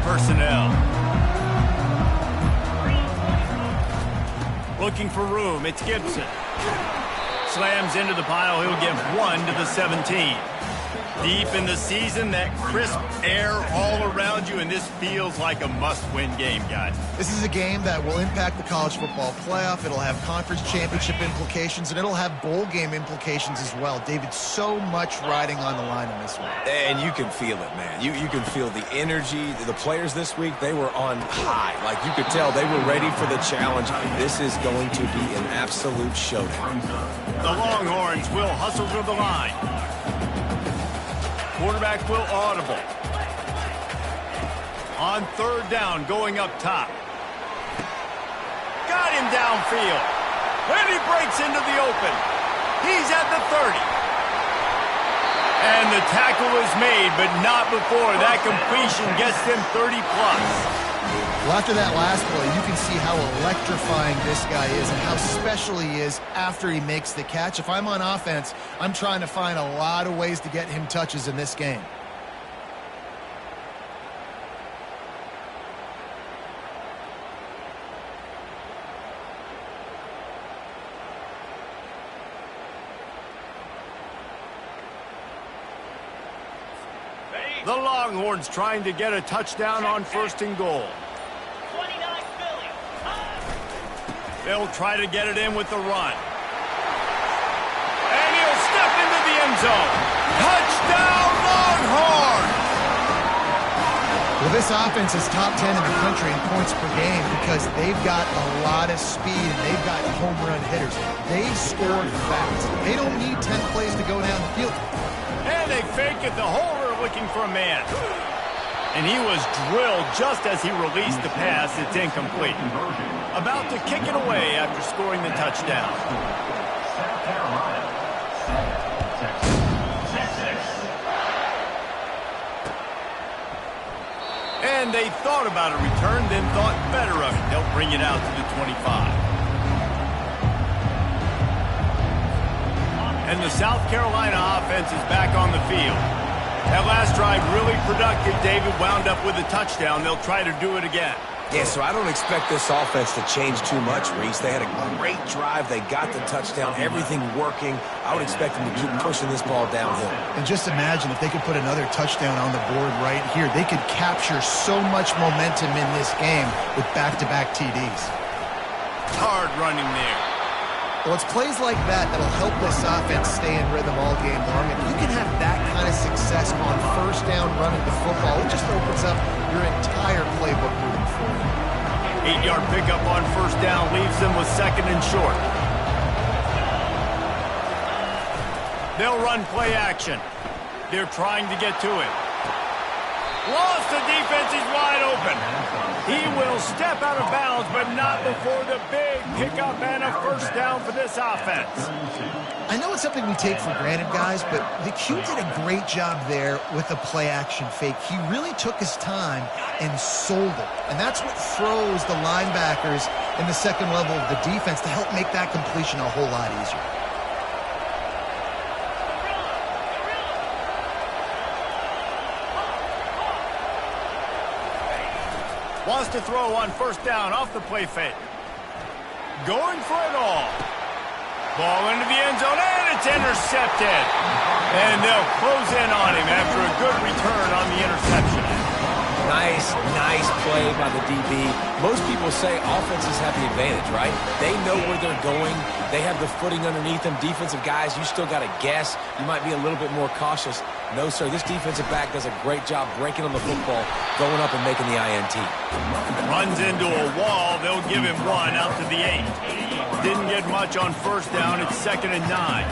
personnel. Looking for room, it's Gibson. Slams into the pile, he'll give one to the 17. Deep in the season, that crisp air all around you, and this feels like a must-win game, guys. This is a game that will impact the college football playoff. It'll have conference championship implications, and it'll have bowl game implications as well. David, so much riding on the line in this one. And you can feel it, man. You can feel the energy. The players this week, they were on high. Like, you could tell they were ready for the challenge. This is going to be an absolute showdown. The Longhorns will hustle to the line. Quarterback will audible. On third down, going up top. Got him downfield. And he breaks into the open. He's at the 30. And the tackle is made, but not before that completion gets them 30+. Well, after that last play, you can see how electrifying this guy is and how special he is after he makes the catch. If I'm on offense, I'm trying to find a lot of ways to get him touches in this game. The Longhorns trying to get a touchdown on 1st and goal. They'll try to get it in with the run. And he'll step into the end zone. Touchdown, Longhorns! Well, this offense is top 10 in the country in points per game because they've got a lot of speed and they've got home run hitters. They score fast. They don't need 10 plays to go down the field. And they fake it. The holder looking for a man. And he was drilled just as he released the pass. It's incomplete. About to kick it away after scoring the touchdown. And they thought about a return, then thought better of it. They'll bring it out to the 25. And the South Carolina offense is back on the field. That last drive really productive. David wound up with a touchdown. They'll try to do it again. Yeah, so I don't expect this offense to change too much, Reese. They had a great drive. They got the touchdown, everything working. I would expect them to keep pushing this ball downhill. And just imagine if they could put another touchdown on the board right here. They could capture so much momentum in this game with back-to-back TDs. Hard running there. Well, it's plays like that that'll help this offense stay in rhythm all game long. If you can have that kind of success on 1st down running the football, it just opens up your entire playbook moving forward. 8-yard pickup on 1st down leaves them with 2nd and short. They'll run play action. They're trying to get to it. Lost the defense, he's wide open. He will step out of bounds, but not before the big pickup and a 1st down for this offense. I know it's something we take for granted, guys, but the Q did a great job there with the play-action fake. He really took his time and sold it. And that's what froze the linebackers in the 2nd level of the defense to help make that completion a whole lot easier. Wants to throw on 1st down off the play fake. Going for it all. Ball into the end zone, and it's intercepted. And they'll close in on him after a good return on the interception. Nice play by the DB. Most people say offenses have the advantage, right? They know where they're going. They have the footing underneath them. Defensive guys, you still got to guess. You might be a little bit more cautious. No, sir, this defensive back does a great job breaking on the football, going up and making the INT. Runs into a wall. They'll give him one out to the 8. Didn't get much on 1st down. It's 2nd and 9.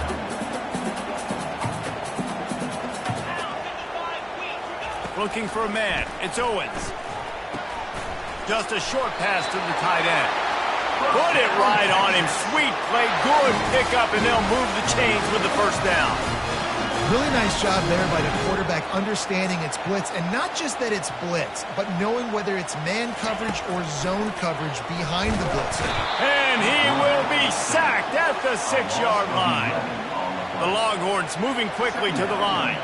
Looking for a man. It's Owens. Just a short pass to the tight end. Put it right on him. Sweet play. Good pickup, and they'll move the chains with the 1st down. Really nice job there by the quarterback understanding it's blitz, and not just that it's blitz, but knowing whether it's man coverage or zone coverage behind the blitz. And he will be sacked at the 6-yard line. The Longhorns moving quickly to the line.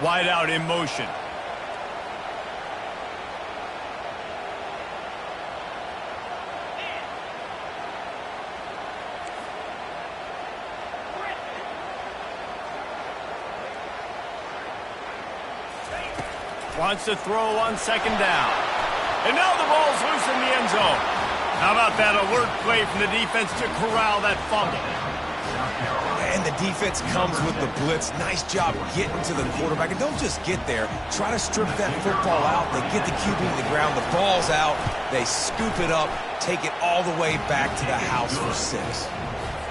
Wide out in motion. Wants to throw on second down. And now the ball's loose in the end zone. How about that alert play from the defense to corral that fumble? And the defense comes with the blitz. Nice job getting to the quarterback. And don't just get there. Try to strip that football out. They get the QB to the ground. The ball's out. They scoop it up, take it all the way back to the house for 6.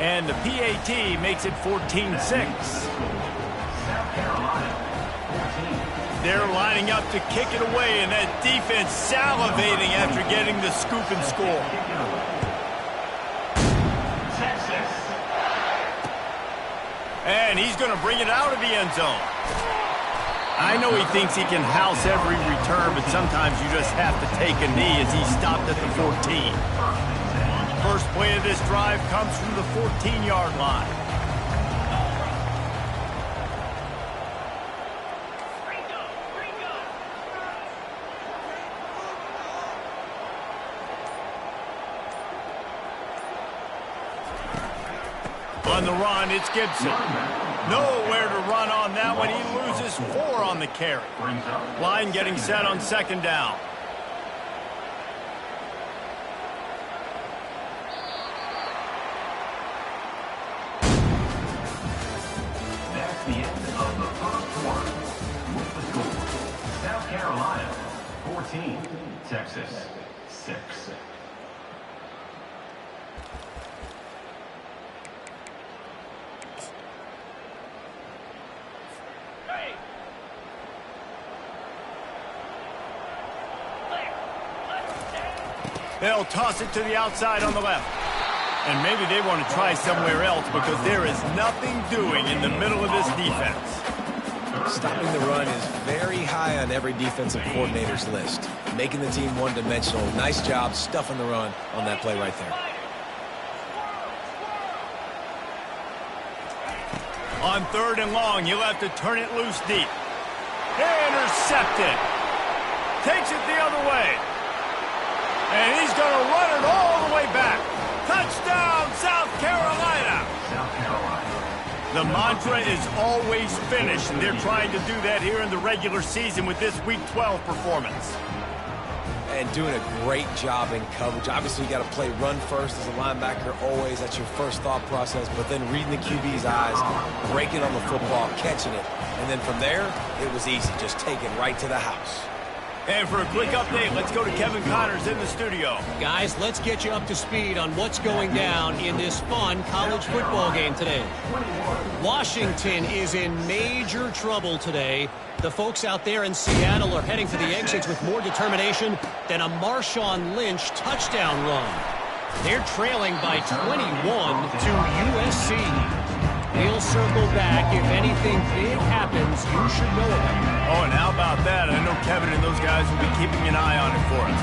And the PAT makes it 14-6. They're lining up to kick it away, and that defense salivating after getting the scoop and score. And he's going to bring it out of the end zone. I know he thinks he can house every return, but sometimes you just have to take a knee as he stopped at the 14. First play of this drive comes from the 14-yard line. On the run, it's Gibson. Nowhere to run on that one. He loses 4 on the carry. Line getting set on second down. That's the end of the first quarter. With the score, South Carolina 14, Texas 6. They'll toss it to the outside on the left. And maybe they want to try somewhere else because there is nothing doing in the middle of this defense. Stopping the run is very high on every defensive coordinator's list. Making the team one-dimensional. Nice job stuffing the run on that play right there. On third and long, you'll have to turn it loose deep. Intercepted. Takes it the other way. And he's going to run it all the way back. Touchdown, South Carolina. South Carolina. The mantra is always finish, and they're trying to do that here in the regular season with this Week 12 performance. And doing a great job in coverage. Obviously, you got to play run first as a linebacker always. That's your first thought process. But then reading the QB's eyes, breaking on the football, catching it. And then from there, it was easy. Just take it right to the house. And for a quick update, let's go to Kevin Connors in the studio. Guys, let's get you up to speed on what's going down in this fun college football game today. Washington is in major trouble today. The folks out there in Seattle are heading for the exits with more determination than a Marshawn Lynch touchdown run. They're trailing by 21 to USC. We'll circle back. If anything big happens, you should know about it. Oh, and how about that? I know Kevin and those guys will be keeping an eye on it for us.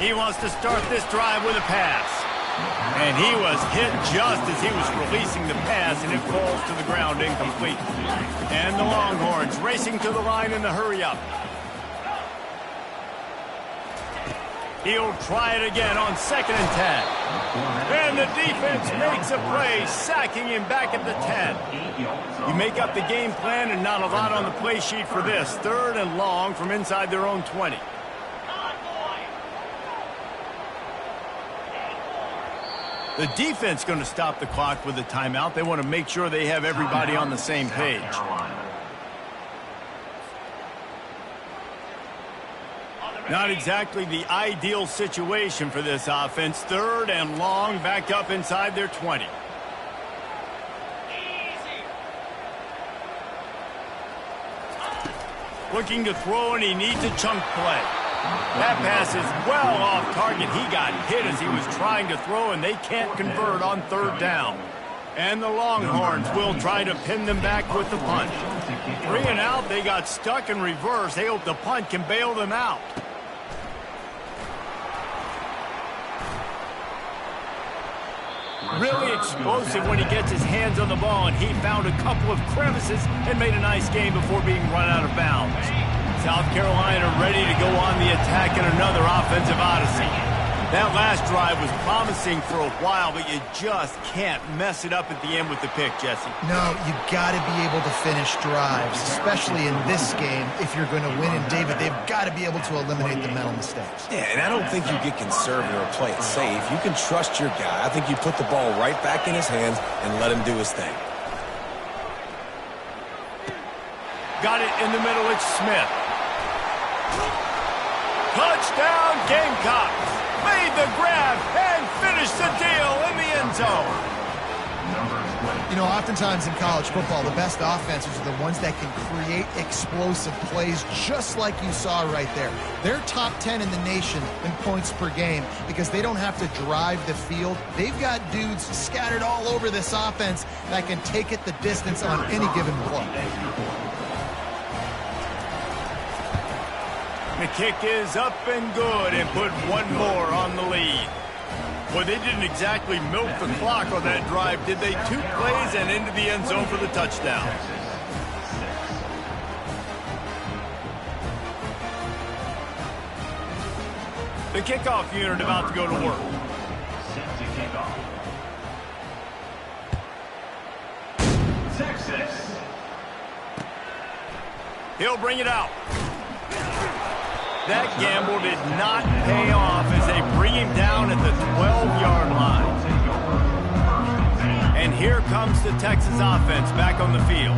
He wants to start this drive with a pass. And he was hit just as he was releasing the pass, and it falls to the ground incomplete. And the Longhorns racing to the line in the hurry-up. He'll try it again on 2nd and 10. And the defense makes a play, sacking him back at the 10. You make up the game plan and not a lot on the play sheet for this. 3rd and long from inside their own 20. The defense going to stop the clock with a timeout. They want to make sure they have everybody on the same page. Not exactly the ideal situation for this offense. 3rd and long, back up inside their 20. Looking to throw, and he needs a chunk play. That pass is well off target. He got hit as he was trying to throw, and they can't convert on 3rd down. And the Longhorns will try to pin them back with the punt. 3 and out, they got stuck in reverse. They hope the punt can bail them out. Really explosive when he gets his hands on the ball, and he found a couple of crevices and made a nice game before being run out of bounds. South Carolina ready to go on the attack in another offensive odyssey. That last drive was promising for a while, but you just can't mess it up at the end with the pick, Jesse. No, you got to be able to finish drives, especially in this game. If you're going to win, and David, they've got to be able to eliminate the mental mistakes. Yeah, and I don't think you get conservative or play it safe. You can trust your guy. I think you put the ball right back in his hands and let him do his thing. Got it in the middle. It's Smith. Touchdown, Gamecocks. Made the grab and finished the deal in the end zone. You know, oftentimes in college football, the best offenses are the ones that can create explosive plays just like you saw right there. They're top 10 in the nation in points per game because they don't have to drive the field. They've got dudes scattered all over this offense that can take it the distance on any given play. The kick is up and good and put one more on the lead. Well, they didn't exactly milk the clock on that drive, did they? 2 plays and into the end zone for the touchdown. The kickoff unit about to go to work. Set to kick off. Texas. He'll bring it out. That gamble did not pay off as they bring him down at the 12-yard line. And here comes the Texas offense back on the field.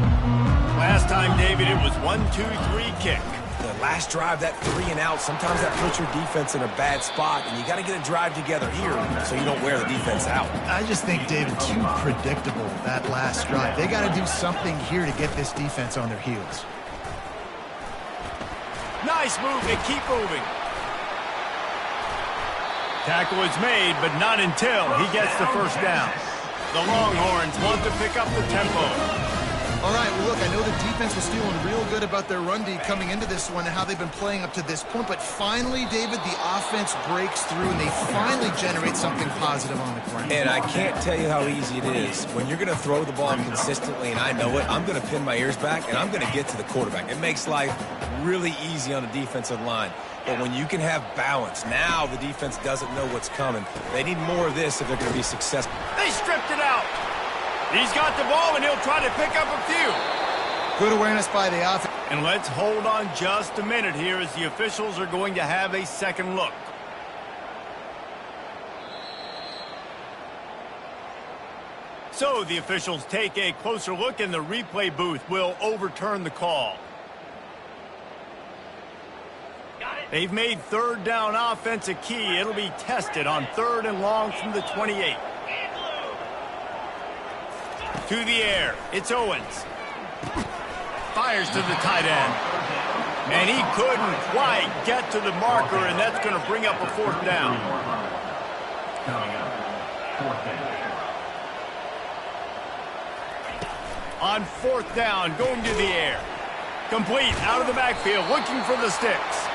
Last time, David, it was 1-2-3 kick. The last drive, that 3 and out, sometimes that puts your defense in a bad spot, and you got to get a drive together here so you don't wear the defense out. I just think, David, too predictable, that last drive. They got to do something here to get this defense on their heels. Nice move to keep moving. Tackle is made, but not until he gets the first down. The Longhorns want to pick up the tempo. All right, well, look, I know the defense was feeling real good about their run D coming into this one and how they've been playing up to this point, but finally, David, the offense breaks through and they finally generate something positive on the ground. And I can't tell you how easy it is. When you're going to throw the ball consistently, and I know it, I'm going to pin my ears back, and I'm going to get to the quarterback. It makes life really easy on the defensive line. But when you can have balance, now the defense doesn't know what's coming. They need more of this if they're going to be successful. They stripped it out. He's got the ball, and he'll try to pick up a few. Good awareness by the offense. And let's hold on just a minute here as the officials are going to have a second look. So the officials take a closer look, and the replay booth will overturn the call. They've made third down offense a key. It'll be tested on 3rd and long from the 28. To the air, it's Owens. Fires to the tight end. And he couldn't quite get to the marker, and that's going to bring up a 4th down. Coming up, 4th down. On 4th down, going to the air. Complete, out of the backfield, looking for the sticks.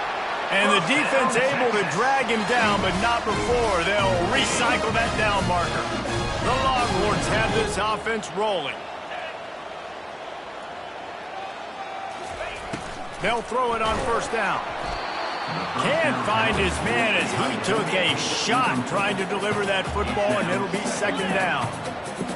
And the defense able to drag him down, but not before they'll recycle that down marker. The Longhorns have this offense rolling. They'll throw it on 1st down. Can't find his man as he took a shot trying to deliver that football, and it'll be 2nd down.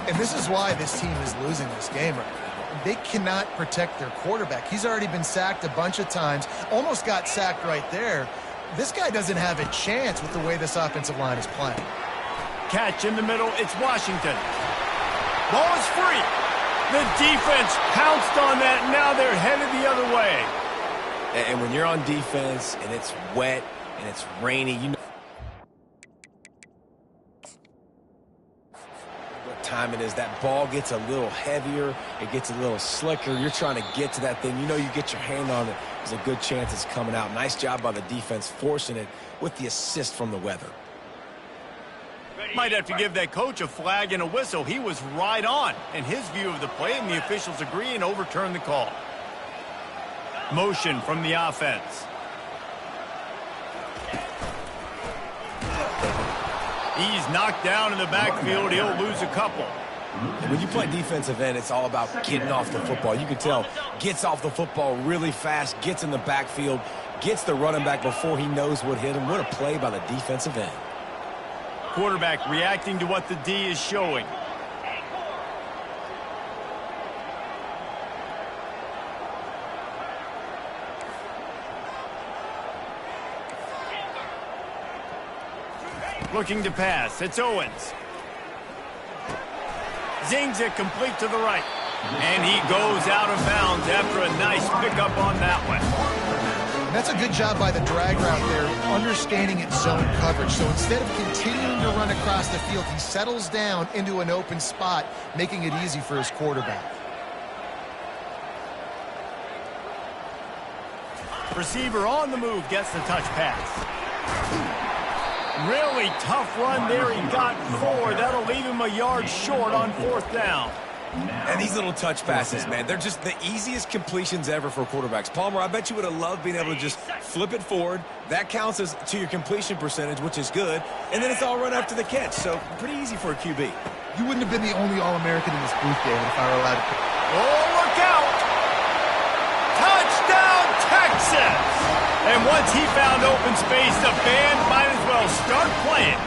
And this is why this team is losing this game right now. They cannot protect their quarterback. He's already been sacked a bunch of times, almost got sacked right there. This guy doesn't have a chance with the way this offensive line is playing. Catch in the middle, it's Washington. Ball is free. The defense pounced on that, now they're headed the other way. And when you're on defense and it's wet and it's rainy, you know what time it is. That ball gets a little heavier. It gets a little slicker. You're trying to get to that thing. You know you get your hand on it. There's a good chance it's coming out. Nice job by the defense forcing it with the assist from the weather. Might have to give that coach a flag and a whistle. He was right on in his view of the play, and the officials agree and overturn the call. Motion from the offense. He's knocked down in the backfield. He'll lose a couple. When you play defensive end, it's all about getting off the football. You can tell, gets off the football really fast, gets in the backfield, gets the running back before he knows what hit him. What a play by the defensive end. Quarterback reacting to what the D is showing. Looking to pass. It's Owens. Zings it complete to the right. And he goes out of bounds after a nice pickup on that one. And that's a good job by the drag route there, understanding its zone coverage. So instead of continuing to run across the field, he settles down into an open spot, making it easy for his quarterback. Receiver on the move gets the touch pass. Really tough run there. He got 4. That'll leave him a yard short on 4th down. And these little touch passes, man, they're just the easiest completions ever for quarterbacks. Palmer, I bet you would have loved being able to just flip it forward. That counts as to your completion percentage, which is good. And then it's all run after the catch. So pretty easy for a QB. You wouldn't have been the only All-American in this booth, David, if I were allowed to pick. Oh, look out! Touchdown, Texas! And once he found open space, the band might as well start playing.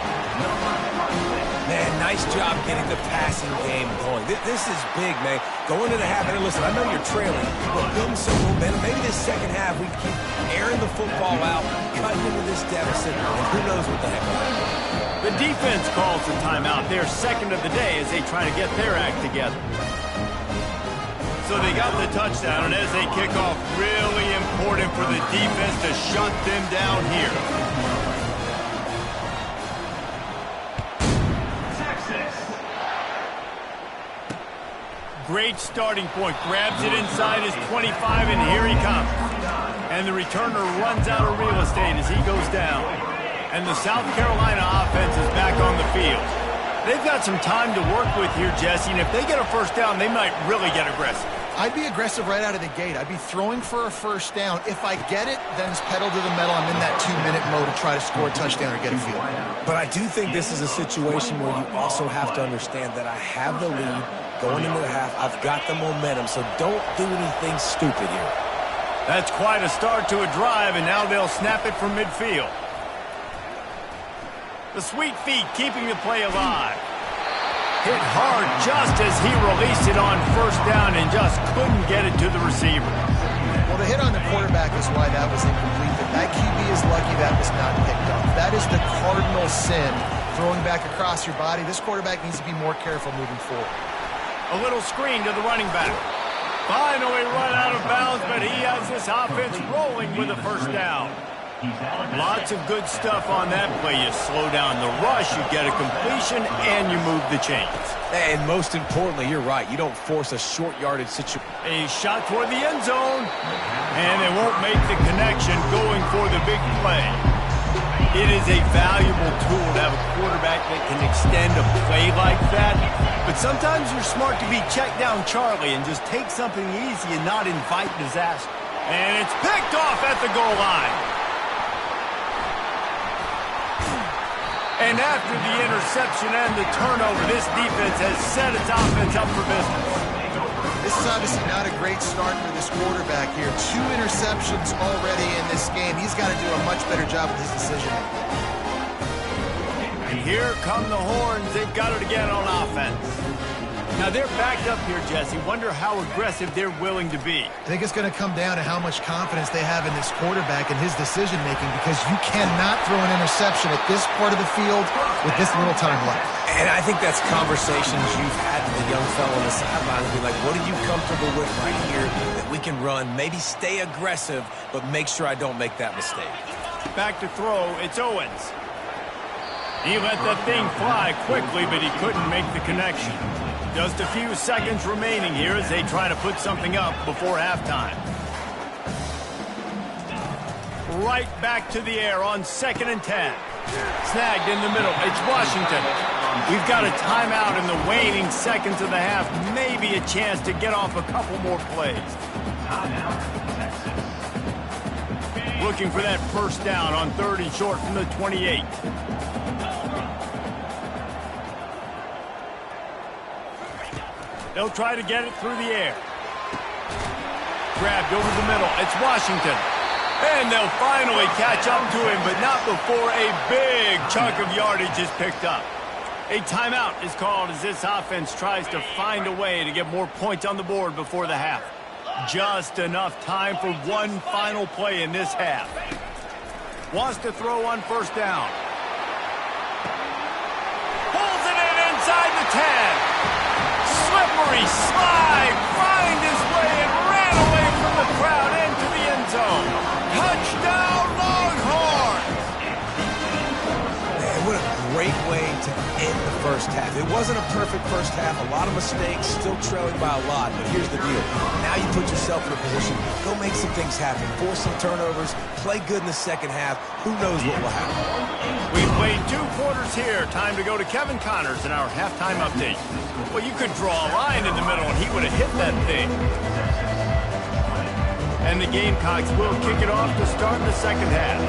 Man, nice job getting the passing game going. This is big, man. Going into the half, and listen, I know you're trailing, but building some momentum. Maybe this second half we keep airing the football out, cutting into this deficit, and who knows what the heck will happen. The defense calls the timeout. Their second of the day as they try to get their act together. So they got the touchdown, and as they kick off, really important for the defense to shut them down here. Great starting point. Grabs it inside his 25, and here he comes. And the returner runs out of real estate as he goes down. And the South Carolina offense is back on the field. They've got some time to work with here, Jesse, and if they get a first down, they might really get aggressive. I'd be aggressive right out of the gate. I'd be throwing for a first down. If I get it, then it's pedal to the metal. I'm in that 2-minute mode to try to score a touchdown or get a field. But I do think this is a situation where you also have to understand that I have the lead going into the half. I've got the momentum, so don't do anything stupid here. That's quite a start to a drive, and now they'll snap it from midfield. The sweet feet keeping the play alive. Hit hard just as he released it on first down and just couldn't get it to the receiver. Well, the hit on the quarterback is why that was incomplete. But that QB is lucky that was not picked up. That is the cardinal sin, throwing back across your body. This quarterback needs to be more careful moving forward. A little screen to the running back. Finally run out of bounds, but he has this offense rolling with a first down. Lots of good stuff on that play. You slow down the rush, you get a completion, and you move the chains. And most importantly, you're right. You don't force a short yardage situation. A shot toward the end zone, and they won't make the connection going for the big play. It is a valuable tool to have a quarterback that can extend a play like that. But sometimes you're smart to be check down Charlie and just take something easy and not invite disaster. And it's picked off at the goal line. And after the interception and the turnover, this defense has set its offense up for business. This is obviously not a great start for this quarterback here. 2 interceptions already in this game. He's got to do a much better job with his decision-making. And here come the horns. They've got it again on offense. Now they're backed up here, Jesse. Wonder how aggressive they're willing to be. I think it's going to come down to how much confidence they have in this quarterback and his decision-making, because you cannot throw an interception at this part of the field with this little time left. And I think that's conversations you've had with the young fellow on the sideline. Be like, what are you comfortable with right here that we can run? Maybe stay aggressive, but make sure I don't make that mistake. Back to throw. It's Owens. He let that thing fly quickly, but he couldn't make the connection. Just a few seconds remaining here as they try to put something up before halftime. Right back to the air on 2nd and 10. Snagged in the middle. It's Washington. We've got a timeout in the waning seconds of the half. Maybe a chance to get off a couple more plays. Looking for that first down on 3rd and short from the 28. They'll try to get it through the air. Grabbed over the middle. It's Washington. And they'll finally catch up to him, but not before a big chunk of yardage is picked up. A timeout is called as this offense tries to find a way to get more points on the board before the half. Just enough time for one final play in this half. Wants to throw on first down. Pulls it in inside the 10. Slippery slide, find his way and ran away from the crowd into the end zone. Touchdown, Longhorns! Man, what a great way to end the first half. It wasn't a perfect first half, a lot of mistakes, still trailing by a lot, but here's the deal. Now you put yourself in a position, go make some things happen, force some turnovers, play good in the second half. Who knows what will happen? We played 2 quarters here. Time to go to Kevin Connors in our halftime update. Well, you could draw a line in the middle and he would have hit that thing. And the Gamecocks will kick it off to start the second half.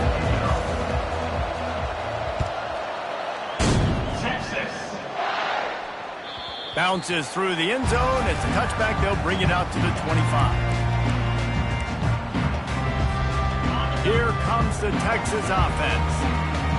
Bounces through the end zone. It's a touchback. They'll bring it out to the 25. Here comes the Texas offense.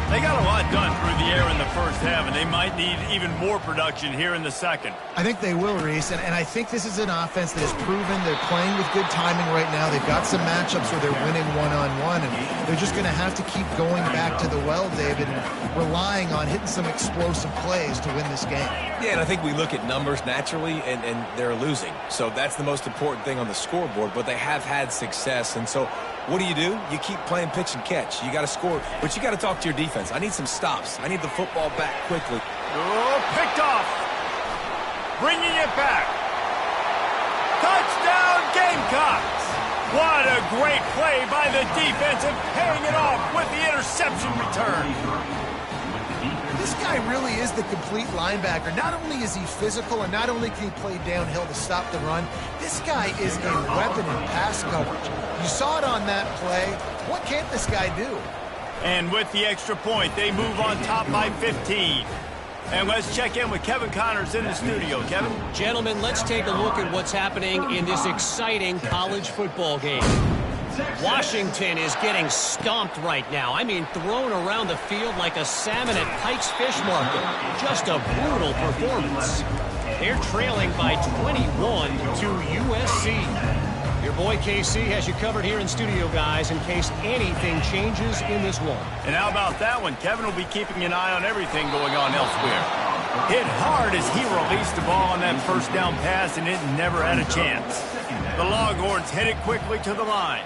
They got a lot done through the air in the first half, and they might need even more production here in the second. I think they will, Reese, and I think this is an offense that has proven they're playing with good timing right now. They've got some matchups where they're winning one-on-one, and they're just going to have to keep going back to the well, David, and relying on hitting some explosive plays to win this game. Yeah, and I think we look at numbers naturally, and they're losing. So that's the most important thing on the scoreboard, but they have had success, and so what do? You keep playing pitch and catch. You got to score, but you got to talk to your defense. I need some stops. I need the football back quickly. Oh, picked off. Bringing it back. Touchdown, Gamecocks. What a great play by the defense and paying it off with the interception return. This guy really is the complete linebacker. Not only is he physical and not only can he play downhill to stop the run, this guy is a weapon in pass coverage. You saw it on that play. What can't this guy do? And with the extra point, they move on top by 15. And let's check in with Kevin Connors in the studio. Kevin? Gentlemen, let's take a look at what's happening in this exciting college football game. Washington is getting stomped right now. I mean, thrown around the field like a salmon at Pike's Fish Market. Just a brutal performance. They're trailing by 21 to USC. Your boy KC has you covered here in studio, guys, in case anything changes in this one. And how about that one? Kevin will be keeping an eye on everything going on elsewhere. Hit hard as he released the ball on that first down pass, and it never had a chance. The Longhorns hit it quickly to the line.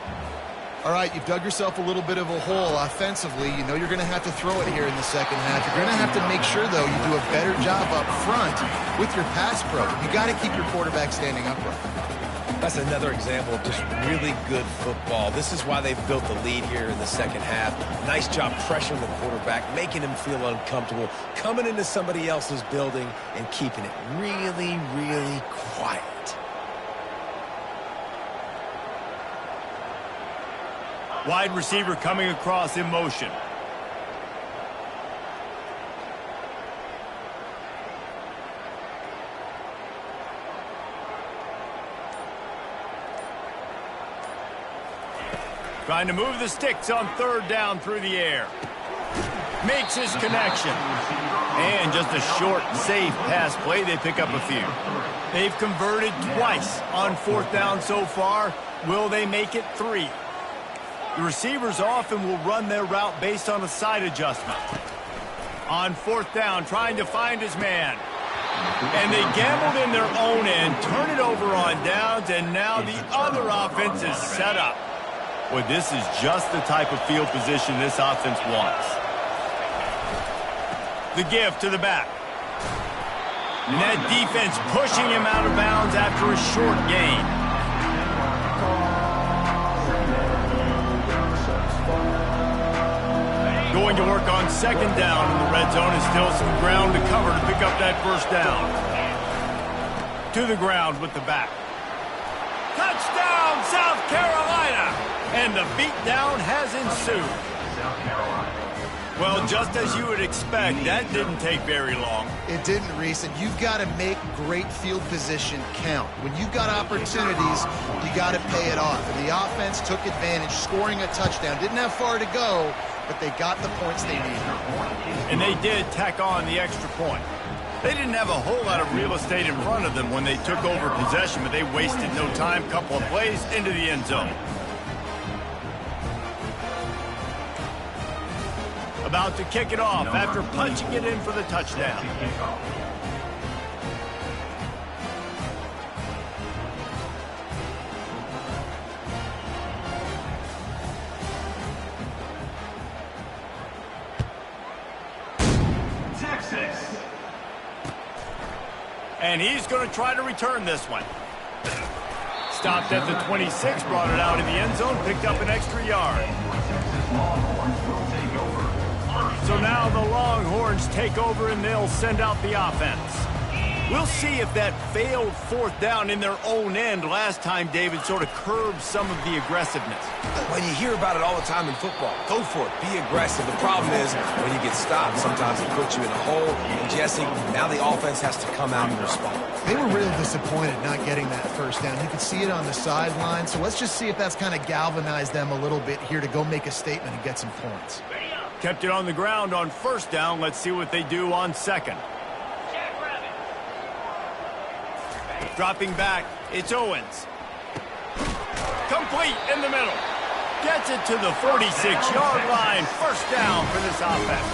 All right, you've dug yourself a little bit of a hole offensively. You know you're going to have to throw it here in the second half. You're going to have to make sure, though, you do a better job up front with your pass pro. You got to keep your quarterback standing upright. That's another example of just really good football. This is why they've built the lead here in the second half. Nice job pressuring the quarterback, making him feel uncomfortable, coming into somebody else's building and keeping it really, really quiet. Wide receiver coming across in motion. Trying to move the sticks on third down through the air. Makes his connection. And just a short, safe pass play. They pick up a few. They've converted twice on fourth down so far. Will they make it 3? The receivers often will run their route based on a side adjustment. On fourth down, trying to find his man. And they gambled in their own end, turn it over on downs, and now the other offense is set up. Well, this is just the type of field position this offense wants. The give to the back. And that defense pushing him out of bounds after a short gain. Going to work on second down in the red zone, and still some ground to cover to pick up that first down. To the ground with the back. Touchdown, South Carolina! And the beatdown has ensued. Well, just as you would expect, that didn't take very long. It didn't, Reese, and you've got to make great field position count. When you've got opportunities, you got to pay it off. And the offense took advantage, scoring a touchdown. Didn't have far to go, but they got the points they needed. And they did tack on the extra point. They didn't have a whole lot of real estate in front of them when they took over possession, but they wasted no time. Couple of plays into the end zone. About to kick it off after punching it in for the touchdown. Texas. And he's going to try to return this one. Stopped at the 26, brought it out in the end zone, picked up an extra yard. So now the Longhorns take over and they'll send out the offense. We'll see if that failed fourth down in their own end last time, David, sort of curbed some of the aggressiveness. When you hear about it all the time in football, go for it, be aggressive. The problem is when you get stopped, sometimes it puts you in a hole. And Jesse, now the offense has to come out and respond. They were real disappointed not getting that first down. You could see it on the sideline. So let's just see if that's kind of galvanized them a little bit here to go make a statement and get some points. Kept it on the ground on first down. Let's see what they do on second. Dropping back, it's Owens. Complete in the middle. Gets it to the 46-yard line. First down for this offense.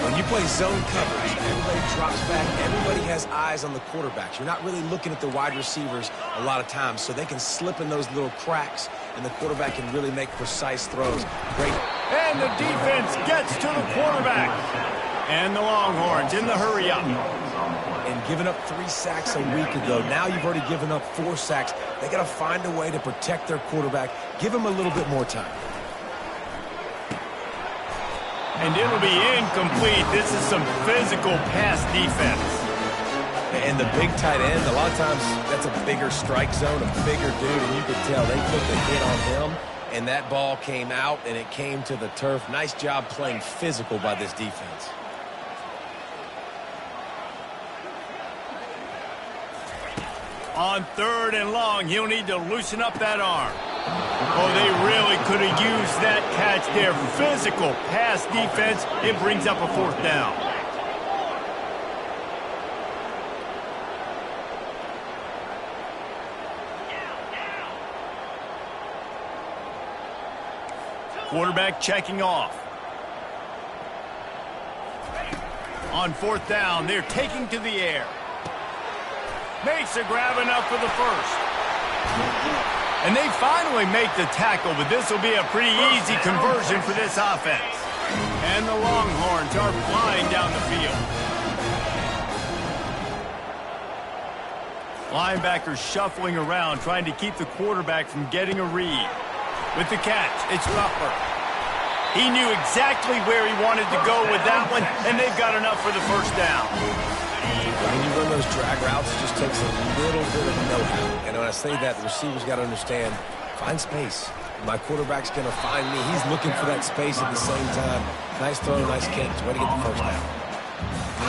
When you play zone coverage, everybody drops back. Everybody has eyes on the quarterbacks. You're not really looking at the wide receivers a lot of times, so they can slip in those little cracks, and the quarterback can really make precise throws. Great. And the defense gets to the quarterback. And the Longhorns in the hurry-up. And giving up 3 sacks a week ago. Now you've already given up 4 sacks. They got to find a way to protect their quarterback. Give him a little bit more time. And it'll be incomplete. This is some physical pass defense. And the big tight end, a lot of times that's a bigger strike zone, a bigger dude, and you could tell they took the hit on him, and that ball came out, and it came to the turf. Nice job playing physical by this defense. On third and long, he'll need to loosen up that arm. Oh, they really could have used that catch there. Physical pass defense. It brings up a fourth down. Quarterback checking off. On fourth down, they're taking to the air. Makes a grab enough for the first. And they finally make the tackle, but this will be a pretty easy conversion for this offense. And the Longhorns are flying down the field. Linebackers shuffling around, trying to keep the quarterback from getting a read. With the catch, it's Ruffler. He knew exactly where he wanted to go with that one, and they've got enough for the first down. When you run those drag routes, it just takes a little bit of know-how. And when I say that, the receivers got to understand, find space. My quarterback's going to find me. He's looking for that space at the same time. Nice throw, nice catch. Way to get the first down.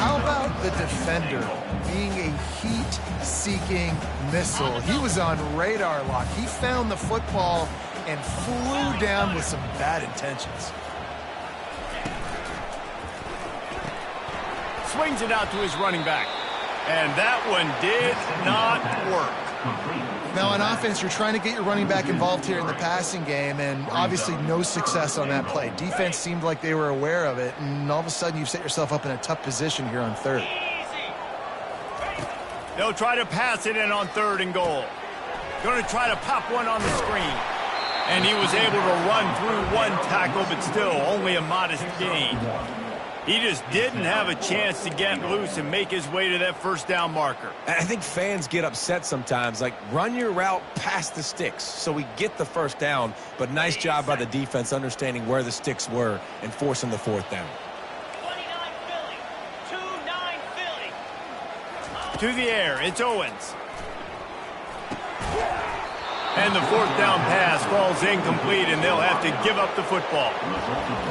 How about the defender being a heat-seeking missile? He was on radar lock. He found the football and flew down with some bad intentions. Swings it out to his running back. And that one did not work. Now, on offense, you're trying to get your running back involved here in the passing game, and obviously no success on that play. Defense seemed like they were aware of it, and all of a sudden you've set yourself up in a tough position here on third. They'll try to pass it in on third and goal. Going to try to pop one on the screen. And he was able to run through one tackle, but still only a modest gain. He just didn't have a chance to get loose and make his way to that first down marker. I think fans get upset sometimes, like run your route past the sticks so we get the first down, but nice job by the defense understanding where the sticks were and forcing the fourth down. 29 Philly. To the air, it's Owens. And the fourth down pass falls incomplete, and they'll have to give up the football.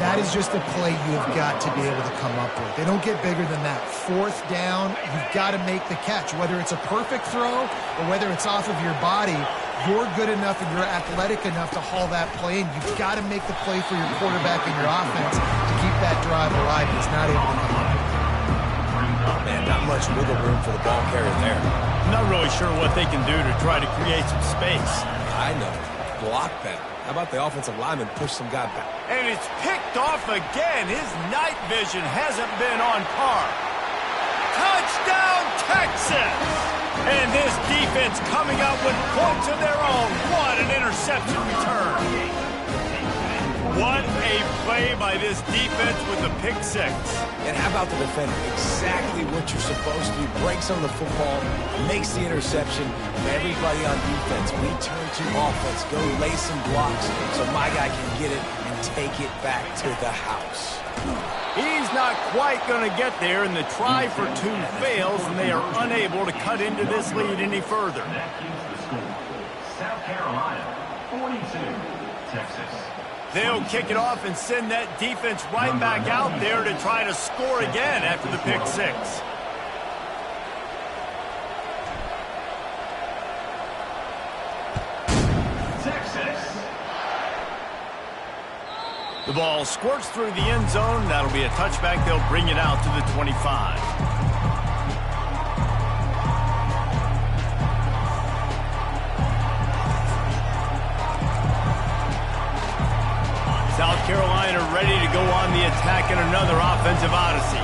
That is just a play you've got to be able to come up with. They don't get bigger than that. Fourth down, you've got to make the catch. Whether it's a perfect throw or whether it's off of your body, you're good enough and you're athletic enough to haul that play in. You've got to make the play for your quarterback and your offense to keep that drive alive. He's not able to come up with it. Man, not much wiggle room for the ball carrier there. I'm not really sure what they can do to try to create some space. I know. Block that. How about the offensive lineman push some guy back? And it's picked off again. His night vision hasn't been on par. Touchdown, Texas! And this defense coming up with points of their own. What an interception return. What a play by this defense with the pick six. And how about the defender? Exactly what you're supposed to do. Breaks on the football, makes the interception. Everybody on defense, we turn to offense. Go lay some blocks so my guy can get it and take it back to the house. He's not quite going to get there, and the try for two fails, and they are unable to cut into this lead any further. That keeps the score. South Carolina, 42, Texas. They'll kick it off and send that defense right back out there to try to score again after the pick six. Texas. The ball squirts through the end zone. That'll be a touchback. They'll bring it out to the 25. South Carolina ready to go on the attack in another offensive odyssey.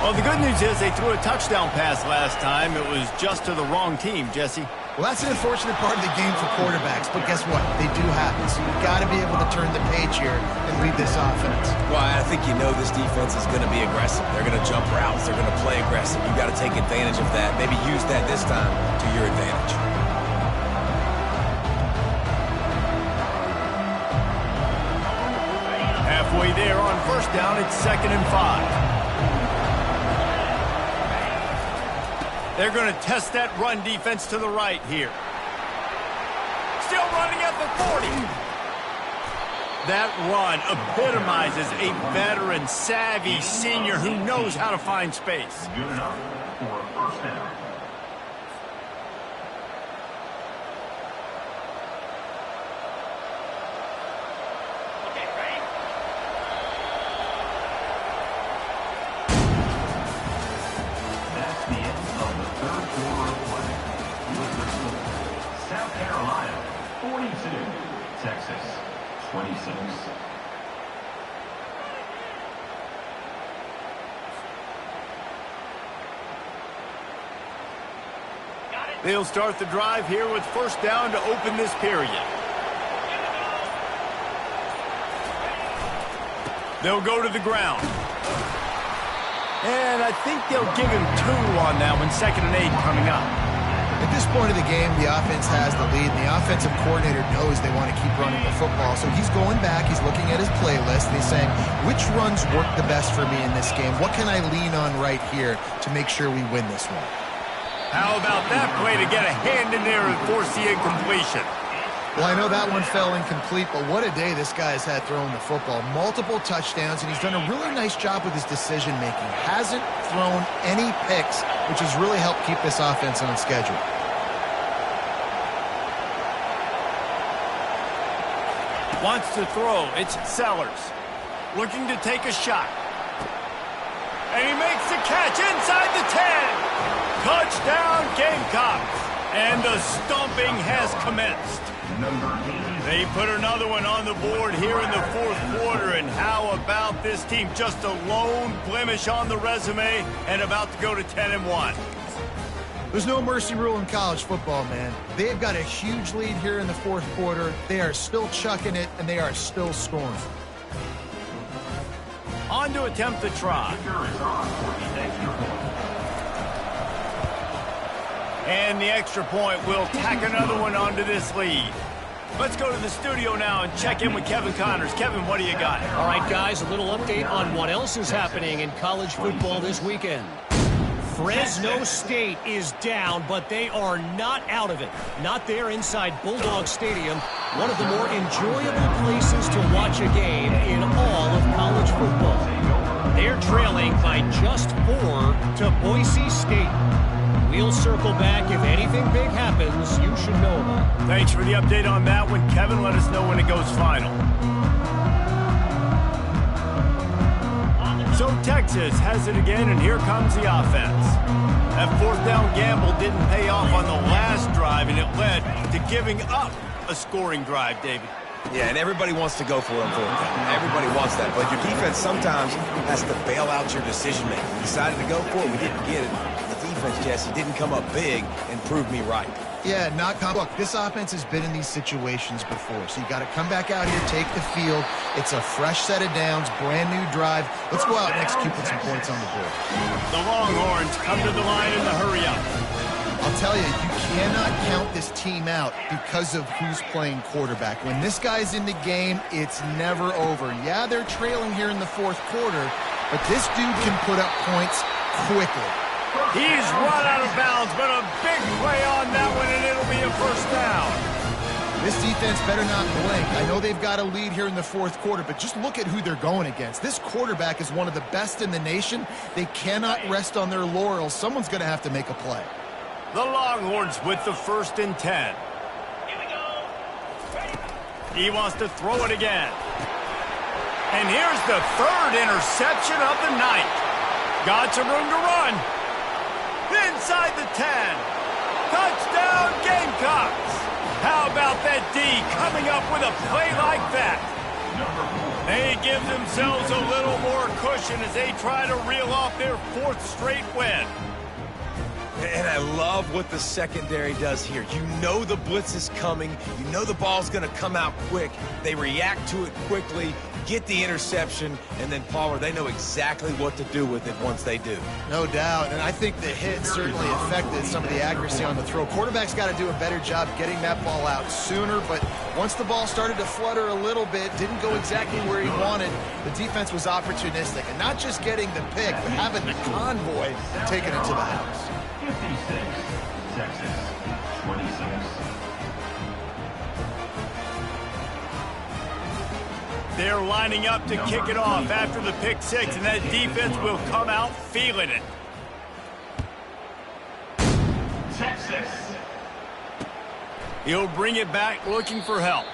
Well, the good news is they threw a touchdown pass last time. It was just to the wrong team, Jesse. Well, that's an unfortunate part of the game for quarterbacks, but guess what? They do happen, so you've got to be able to turn the page here and lead this offense. Well, I think you know this defense is going to be aggressive. They're going to jump routes. They're going to play aggressive. You've got to take advantage of that. Maybe use that this time to your advantage. Halfway there on first down, it's 2nd and 5. They're going to test that run defense to the right here. Still running at the 40. That run epitomizes a veteran, savvy senior who knows how to find space. Good enough for a first down. That's the end of the third quarter of play. With the score, South Carolina, 42, Texas, 26. They'll start the drive here with first down to open this period. They'll go to the ground. And I think they'll give him 2 on that one. 2nd and 8 coming up. At this point of the game, the offense has the lead, and the offensive coordinator knows they want to keep running the football. So he's going back, he's looking at his playlist, and he's saying, which runs work the best for me in this game? What can I lean on right here to make sure we win this one? How about that play to get a hand in there and force the incompletion? Well, I know that one fell incomplete, but what a day this guy has had throwing the football. Multiple touchdowns, and he's done a really nice job with his decision-making. Hasn't thrown any picks, which has really helped keep this offense on schedule. Wants to throw. It's Sellers. Looking to take a shot. And he makes the catch inside the 10. Touchdown, Gamecocks. And the stomping has commenced. They put another one on the board here in the fourth quarter, and how about this team? Just a lone blemish on the resume and about to go to 10-1. There's no mercy rule in college football, man. They've got a huge lead here in the fourth quarter. They are still chucking it, and they are still scoring. On to attempt the try. And the extra point will tack another one onto this lead. Let's go to the studio now and check in with Kevin Connors. Kevin, what do you got? All right, guys, a little update on what else is happening in college football this weekend. Fresno State is down, but they are not out of it. Not there inside Bulldog Stadium, one of the more enjoyable places to watch a game in all of college football. They're trailing by just 4 to Boise State. We'll circle back if anything big happens you should know about. Thanks for the update on that one, Kevin. Let us know when it goes final. So Texas has it again, and here comes the offense. That fourth down gamble didn't pay off on the last drive, and it led to giving up a scoring drive, David. Yeah, and everybody wants to go for it on fourth down. Everybody wants that, but your defense sometimes has to bail out your decision-making. We decided to go for it. We didn't get it. The defense, Jesse, didn't come up big and prove me right. Yeah, look, this offense has been in these situations before, so you got to come back out here, take the field. It's a fresh set of downs, brand new drive. Let's go out and execute with some points on the board. The Longhorns come to the line in the hurry-up. I'll tell you, you cannot count this team out because of who's playing quarterback. When this guy's in the game, it's never over. Yeah, they're trailing here in the fourth quarter, but this dude can put up points quickly. He's run out of bounds, but a big play on that one, and it'll be a first down. This defense better not blink. I know they've got a lead here in the fourth quarter, but just look at who they're going against. This quarterback is one of the best in the nation. They cannot rest on their laurels. Someone's going to have to make a play. The Longhorns with the 1st and 10. He wants to throw it again. And here's the 3rd interception of the night. Got some room to run. Inside the 10. Touchdown, Gamecocks. How about that D coming up with a play like that? They give themselves a little more cushion as they try to reel off their 4th straight win. And I love what the secondary does here. You know the blitz is coming. You know the ball's going to come out quick. They react to it quickly, get the interception, and then, Palmer, they know exactly what to do with it once they do. No doubt, and I think the hit certainly affected some of the accuracy on the throw. Quarterback's got to do a better job getting that ball out sooner, but once the ball started to flutter a little bit, didn't go exactly where he wanted, the defense was opportunistic. And not just getting the pick, but having the convoy taking it to the house. 56, Texas, 26. They're lining up to kick it off after the pick 6, and that defense will come out feeling it. Texas. He'll bring it back looking for help.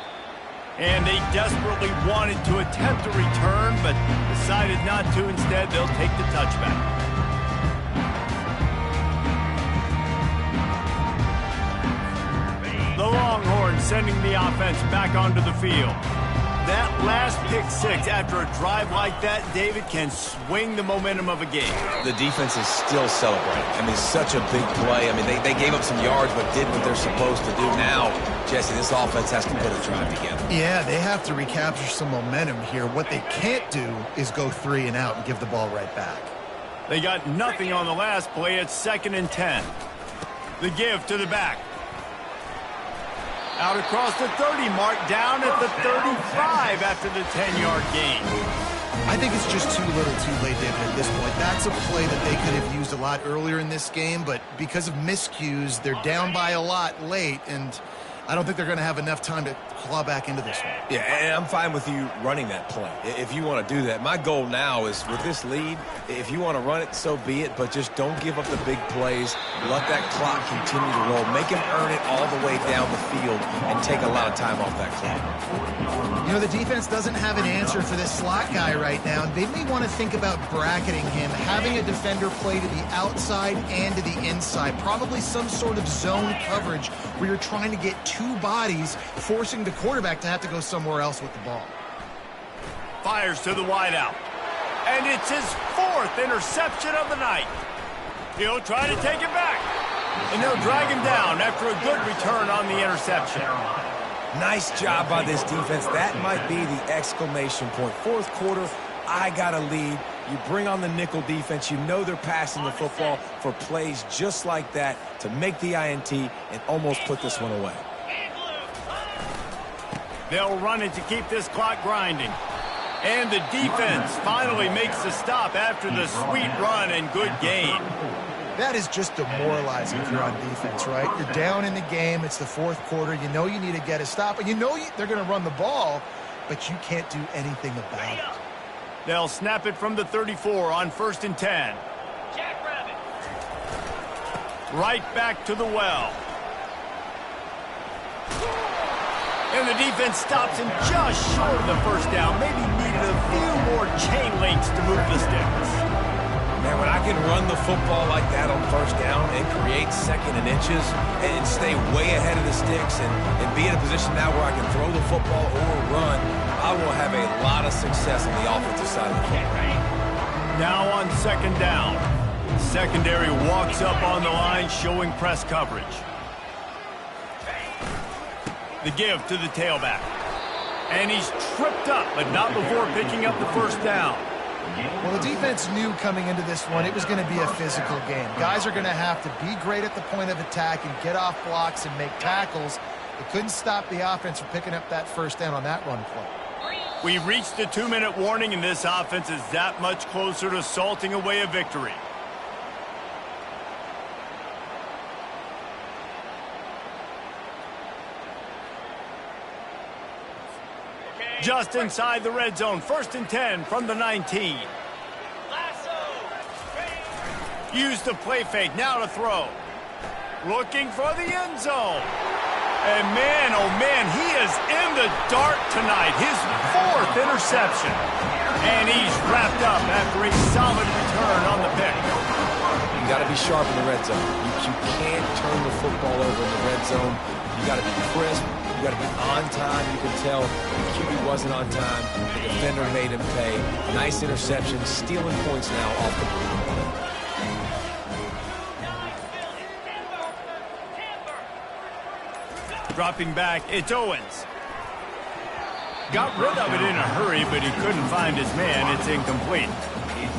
And they desperately wanted to attempt a return, but decided not to. Instead, they'll take the touchback. The Longhorns sending the offense back onto the field. That last pick 6 after a drive like that, David, can swing the momentum of a game. The defense is still celebrating. I mean, such a big play. I mean, they gave up some yards but did what they're supposed to do. Now, Jesse, this offense has to put a drive together. Yeah, they have to recapture some momentum here. What they can't do is go 3 and out and give the ball right back. They got nothing on the last play. It's 2nd and 10. The give to the back. Out across the 30 mark, down at the 35 after the 10-yard gain. I think it's just too little too late, David, at this point. That's a play that they could have used a lot earlier in this game, but because of miscues, they're down by a lot late, and I don't think they're going to have enough time to claw back into this one. Yeah, and I'm fine with you running that play if you want to do that. My goal now is with this lead, if you want to run it, so be it, but just don't give up the big plays. Let that clock continue to roll. Make him earn it all the way down the field and take a lot of time off that clock. You know, the defense doesn't have an answer for this slot guy right now. They may want to think about bracketing him, having a defender play to the outside and to the inside. Probably some sort of zone coverage where you're trying to get 2 bodies, forcing the quarterback to have to go somewhere else with the ball. Fires to the wideout. And it's his 4th interception of the night. He'll try to take it back. And they'll drag him down after a good return on the interception. Nice job by this defense. That might be the exclamation point. 4th quarter, I got a lead. You bring on the nickel defense. You know they're passing the football for plays just like that to make the INT and almost put this one away. They'll run it to keep this clock grinding. And the defense finally makes the stop after the sweet run and good gain. That is just demoralizing if you're on defense, right? You're down in the game. It's the fourth quarter. You know you need to get a stop, and you know they're going to run the ball, but you can't do anything about it. They'll snap it from the 34 on 1st and 10. Right back to the well. And the defense stops him just short of the first down. Maybe needed a few more chain links to move the sticks. Man, when I can run the football like that on first down and create second and inches and stay way ahead of the sticks and be in a position now where I can throw the football or run, I will have a lot of success on the offensive side of the ball. Now on 2nd down. Secondary walks up on the line, showing press coverage. The give to the tailback. And he's tripped up, but not before picking up the first down. Well, the defense knew coming into this one it was going to be a physical game. Guys are going to have to be great at the point of attack and get off blocks and make tackles. They couldn't stop the offense from picking up that first down on that run play. We've reached the 2-minute warning, and this offense is that much closer to salting away a victory. Just inside the red zone, 1st and 10 from the 19. Use the play fake, now to throw. Looking for the end zone. And man, oh man, he is in the dark tonight. His 4th interception. And he's wrapped up after a solid return on the pick. You got to be sharp in the red zone. You can't turn the football over in the red zone. You got to be crisp. You got to be on time. You can tell the QB wasn't on time. The defender made him pay. Nice interception, stealing points now off the board. Dropping back, it's Owens. Got rid of it in a hurry, but he couldn't find his man. It's incomplete.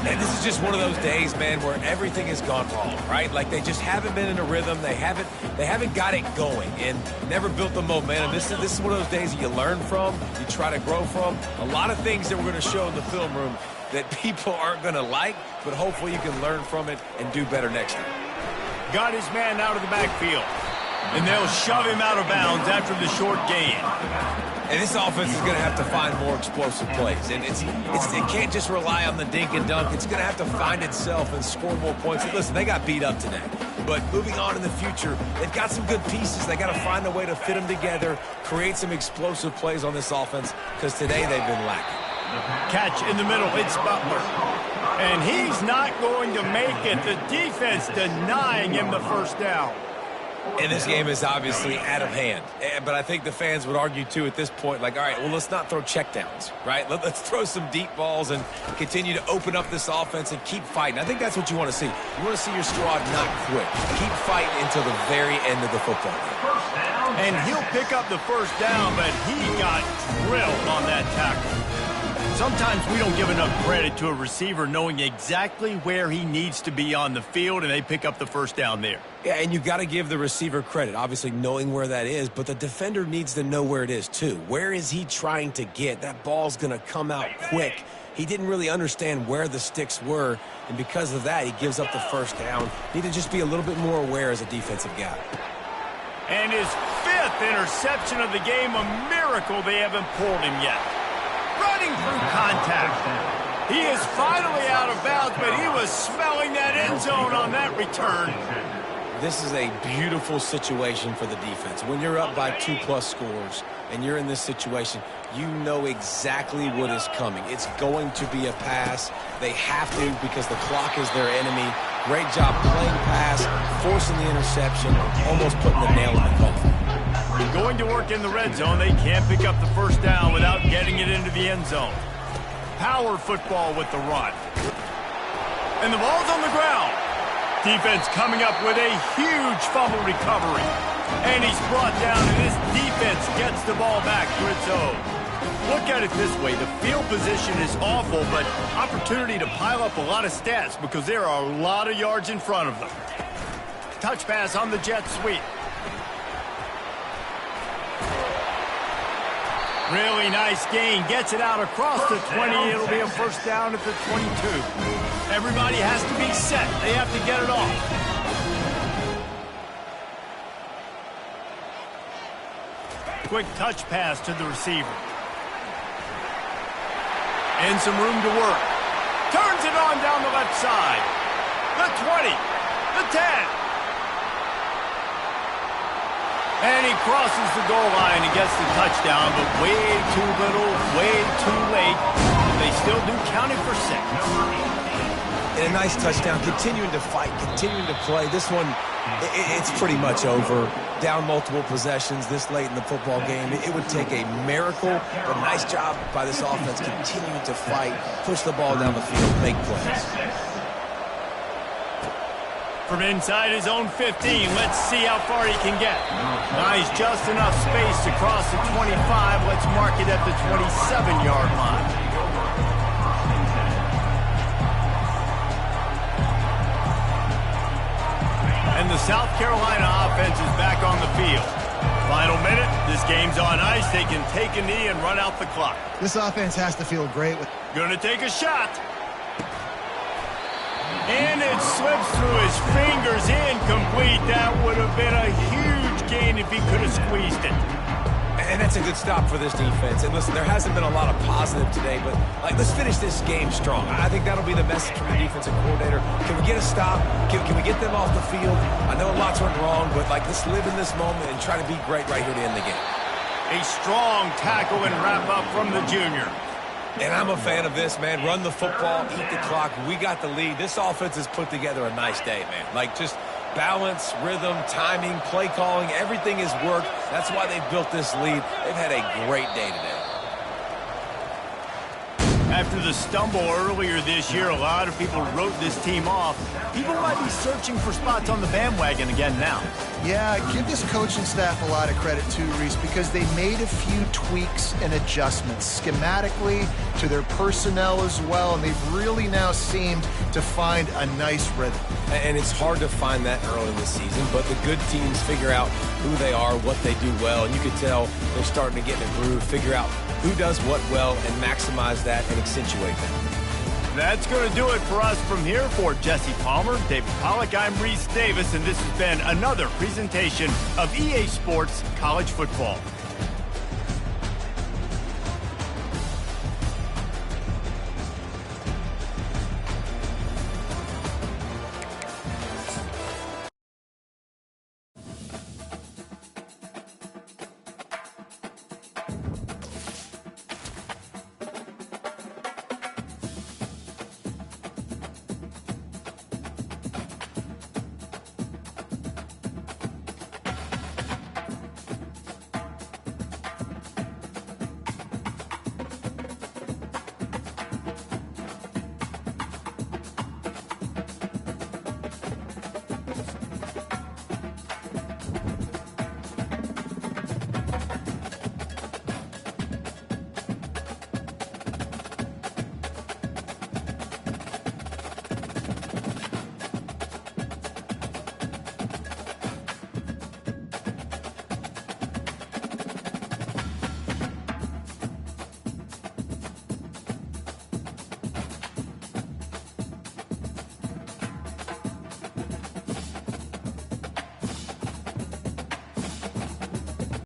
And this is just one of those days, man, where everything has gone wrong, right? Like they just haven't been in a rhythm. They haven't got it going and never built the momentum. This is one of those days that you learn from, you try to grow from. A lot of things that we're going to show in the film room that people aren't going to like, but hopefully you can learn from it and do better next time. Got his man out of the backfield. And they'll shove him out of bounds after the short gain. And this offense is going to have to find more explosive plays. And it can't just rely on the dink and dunk. It's going to have to find itself and score more points. And listen, they got beat up today. But moving on in the future, they've got some good pieces. They got to find a way to fit them together, create some explosive plays on this offense, because today they've been lacking. Catch in the middle. It's Butler. And he's not going to make it. The defense denying him the first down. And this game is obviously out of hand. But I think the fans would argue, too, at this point, like, all right, well, let's not throw checkdowns, right? Let's throw some deep balls and continue to open up this offense and keep fighting. I think that's what you want to see. You want to see your squad not quit. Keep fighting until the very end of the football game. And he'll pick up the first down, but he got drilled on that tackle. Sometimes we don't give enough credit to a receiver knowing exactly where he needs to be on the field, and they pick up the first down there. Yeah, and you got to give the receiver credit, obviously knowing where that is, but the defender needs to know where it is too. Where is he trying to get? That ball's going to come out quick. He didn't really understand where the sticks were, and because of that, he gives up the first down. Need to just be a little bit more aware as a defensive guy. And his 5th interception of the game, a miracle they haven't pulled him yet. Running through contact. He is finally out of bounds, but he was smelling that end zone on that return. This is a beautiful situation for the defense. When you're up by 2+ scores and you're in this situation, you know exactly what is coming. It's going to be a pass. They have to because the clock is their enemy. Great job playing pass, forcing the interception, almost putting the nail in the coffin. Going to work in the red zone, they can't pick up the first down without getting it into the end zone. Power football with the run. And the ball's on the ground. Defense coming up with a huge fumble recovery. And he's brought down, and this defense gets the ball back to its own. Look at it this way. The field position is awful, but opportunity to pile up a lot of stats because there are a lot of yards in front of them. Touch pass on the jet sweep. Really nice gain. Gets it out across the 20. It'll be a first down at the 22. Everybody has to be set. They have to get it off. Quick touch pass to the receiver. And some room to work. Turns it on down the left side. The 20. The 10. And he crosses the goal line and gets the touchdown, but way too little, way too late. They still do count it for 6. And a nice touchdown, continuing to fight, continuing to play. This one, it's pretty much over. Down multiple possessions this late in the football game. It would take a miracle, but nice job by this offense continuing to fight, push the ball down the field, make plays. From inside his own 15, let's see how far he can get. Nice, just enough space to cross the 25. Let's mark it at the 27-yard line. And the South Carolina offense is back on the field. Final minute, this game's on ice. They can take a knee and run out the clock. This offense has to feel great with. Gonna take a shot. And it slips through his fingers, incomplete. That would have been a huge gain if he could have squeezed it. And that's a good stop for this defense. And listen, there hasn't been a lot of positive today, but let's finish this game strong. I think that'll be the message from the defensive coordinator. Can we get a stop? Can we get them off the field? I know lots went wrong, but let's live in this moment and try to be great right here to end the game. A strong tackle and wrap up from the junior. And I'm a fan of this, man. Run the football, eat the clock. We got the lead. This offense has put together a nice day, man. Just balance, rhythm, timing, play calling, everything has worked. That's why they've built this lead. They've had a great day today. After the stumble earlier this year, a lot of people wrote this team off. People might be searching for spots on the bandwagon again now. Yeah, give this coaching staff a lot of credit too, Reese, because they made a few tweaks and adjustments schematically to their personnel as well, and they've really now seemed to find a nice rhythm. And it's hard to find that early in the season, but the good teams figure out who they are, what they do well, and you can tell they're starting to get in a groove, figure out who does what well, and maximize that and accentuate that. That's going to do it for us from here. For Jesse Palmer, David Pollack, I'm Reese Davis, and this has been another presentation of EA Sports College Football.